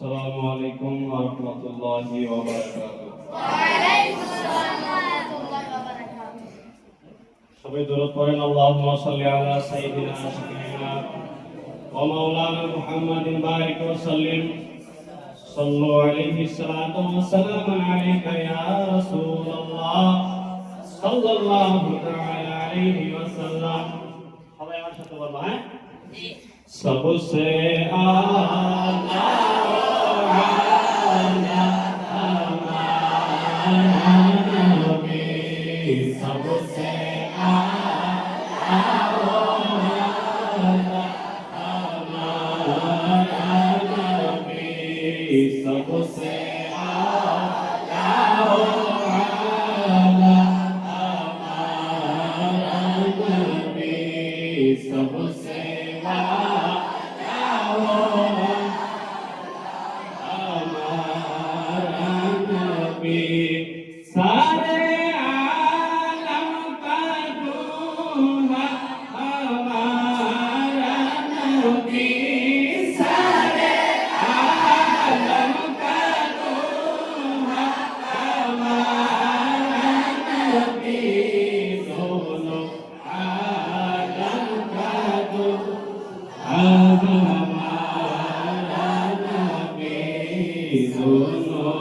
আসসালামু আলাইকুম ওয়া রাহমাতুল্লাহি ওয়া বারাকাতুহু। ওয়ালাইকুম আসসালাম ওয়া রাহমাতুল্লাহি ওয়া বারাকাতুহু। সবাই দরুদ পড়েন। আল্লাহুম্মা সাল্লি আলা সাইয়্যিদিনা শাফিঈনা ওয়া মাওলানা মুহাম্মাদিন বারিক ওয়া সাল্লিম। সাল্লু আলাইহি সালাতু ওয়া সালামু আলাইকা ইয়া রাসূলুল্লাহ সাল্লাল্লাহু তাআলা আলাইহি ওয়া সাল্লাম। সবাই আমার সাথে বলবো, হ্যাঁ? জি। सबसे आला सबसे सबसे सबसे सारे आलम का दूल्हा हमारा नबी, सारे आलम का दूल्हा हमारा नबी, दोनों आलम का दूल्हा हमारा नबी, दोनों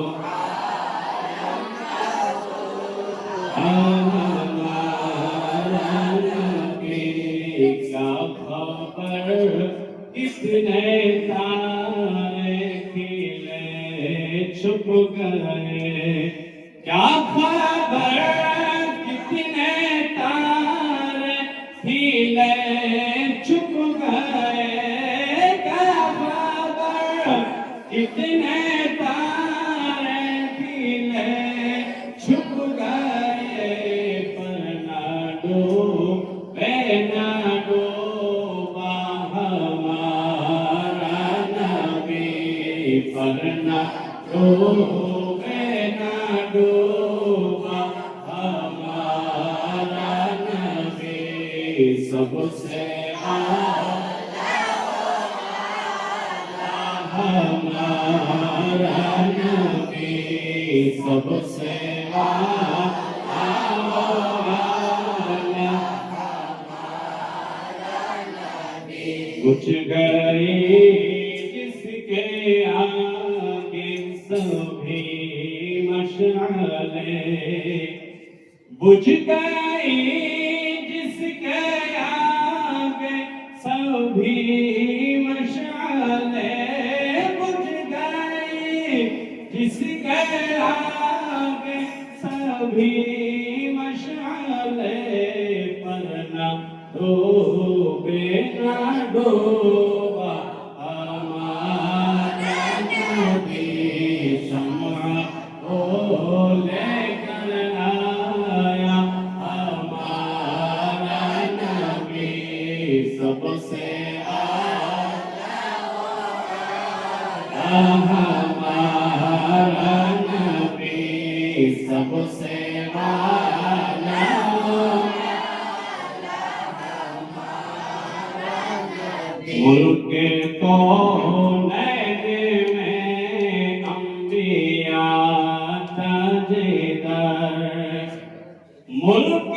कितने तारे खिले छुप गए, क्या खबर कितने तारे खिले छुप गए, क्या खबर कितने तारे खिले छुप गए, पर ना डूबे ना डूबा हमारा नबी, पर ना डूबे ना डूबा हमारा नबी, सबसे आला हमारा नबी, सबसे बुझ गई जिसके आगे सभी मशाले, बुझ गई जिसके आगे सभी मशाले, बुझ गई जिसके आगे सभी मशाले, पर ना डूबे ना डूबा हमारा नबी, शम्मा को लेकर आया हमारा नबी, सबसे आला हमारा नबी, सबसे आला मुल्क कौनैन में अंबिया ताजदार, मुल्क